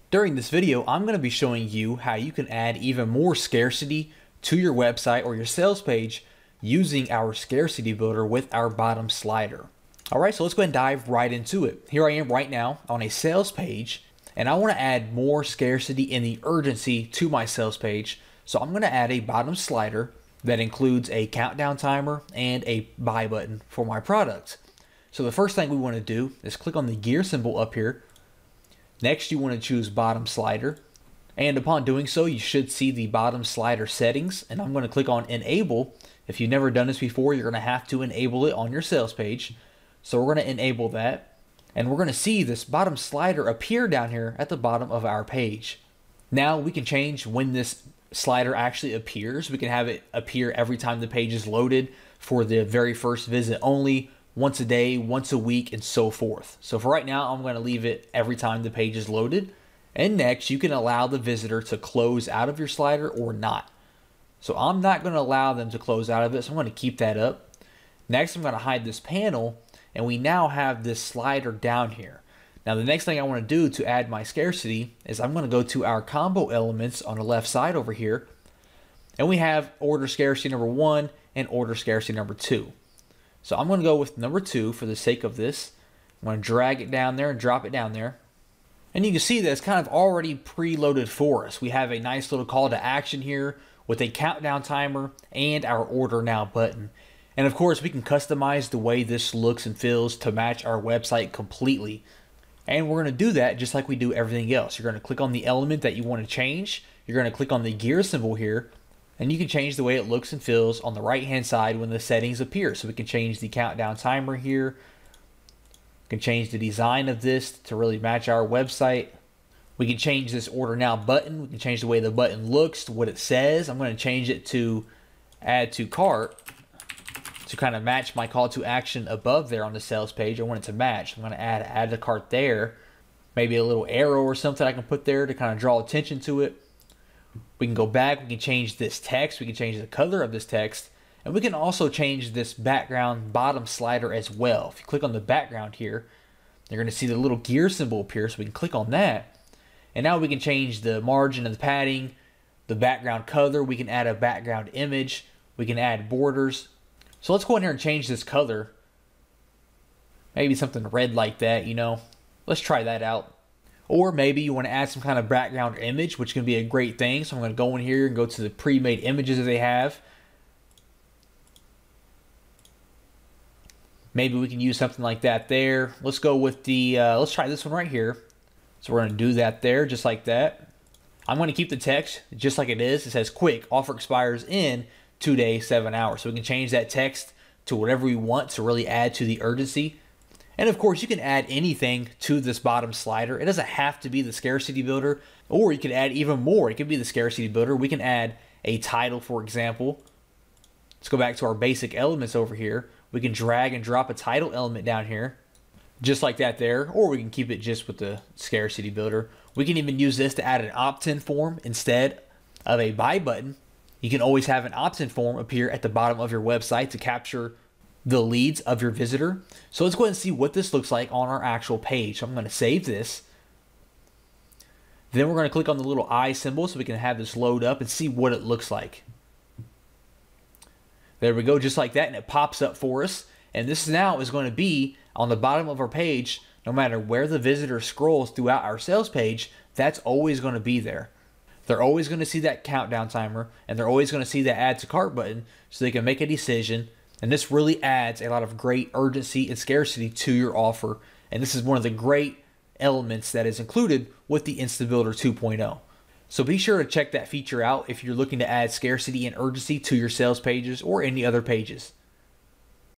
During this video, I'm going to be showing you how you can add even more scarcity to your website or your sales page using our scarcity builder with our bottom slider. All right, so let's go ahead and dive right into it. Here I am right now on a sales page, and I want to add more scarcity and the urgency to my sales page. So I'm going to add a bottom slider that includes a countdown timer and a buy button for my product. So the first thing we want to do is click on the gear symbol up here. Next, you want to choose bottom slider. And upon doing so, you should see the bottom slider settings. And I'm going to click on enable. If you've never done this before, you're going to have to enable it on your sales page. So we're going to enable that. And we're going to see this bottom slider appear down here at the bottom of our page. Now we can change when this slider actually appears. We can have it appear every time the page is loaded for the very first visit only, once a day, once a week, and so forth. So for right now, I'm going to leave it every time the page is loaded. And next, you can allow the visitor to close out of your slider or not. So I'm not going to allow them to close out of it, so I'm going to keep that up. Next, I'm going to hide this panel, and we now have this slider down here. Now, the next thing I want to do to add my scarcity is I'm going to go to our combo elements on the left side over here, and we have order scarcity number 1 and order scarcity number 2. So I'm going to go with number 2 for the sake of this. I'm going to drag it down there and drop it down there. And you can see that it's kind of already preloaded for us. We have a nice little call to action here with a countdown timer and our order now button. And of course, we can customize the way this looks and feels to match our website completely. And we're going to do that just like we do everything else. You're going to click on the element that you want to change. You're going to click on the gear symbol here. And you can change the way it looks and feels on the right hand side when the settings appear. So we can change the countdown timer here. We can change the design of this to really match our website. We can change this order now button. We can change the way the button looks to what it says. I'm going to change it to add to cart to kind of match my call to action above there on the sales page. I want it to match. I'm going to add to cart there. Maybe a little arrow or something I can put there to kind of draw attention to it. We can go back, we can change this text, we can change the color of this text, and we can also change this background bottom slider as well. If you click on the background here, you're going to see the little gear symbol appear, so we can click on that. And now we can change the margin and the padding, the background color, we can add a background image, we can add borders. So let's go in here and change this color. Maybe something red like that, you know. Let's try that out. Or maybe you want to add some kind of background image, which can be a great thing. So I'm going to go in here and go to the pre-made images that they have. Maybe we can use something like that there. Let's go with the, let's try this one right here. So we're going to do that there, just like that. I'm going to keep the text just like it is. It says quick, offer expires in 2 days, 7 hours. So we can change that text to whatever we want to really add to the urgency. And of course, you can add anything to this bottom slider. It doesn't have to be the scarcity builder, or you can add even more. It could be the scarcity builder. We can add a title, for example. Let's go back to our basic elements over here. We can drag and drop a title element down here, just like that there, or we can keep it just with the scarcity builder. We can even use this to add an opt-in form instead of a buy button. You can always have an opt-in form appear at the bottom of your website to capture the leads of your visitor. So let's go ahead and see what this looks like on our actual page. So I'm going to save this. Then we're going to click on the little eye symbol so we can have this load up and see what it looks like. There we go, just like that, and it pops up for us. And this now is going to be on the bottom of our page. No matter where the visitor scrolls throughout our sales page, that's always going to be there. They're always going to see that countdown timer, and they're always going to see that add to cart button so they can make a decision. And this really adds a lot of great urgency and scarcity to your offer. And this is one of the great elements that is included with the InstaBuilder 2.0. So be sure to check that feature out if you're looking to add scarcity and urgency to your sales pages or any other pages.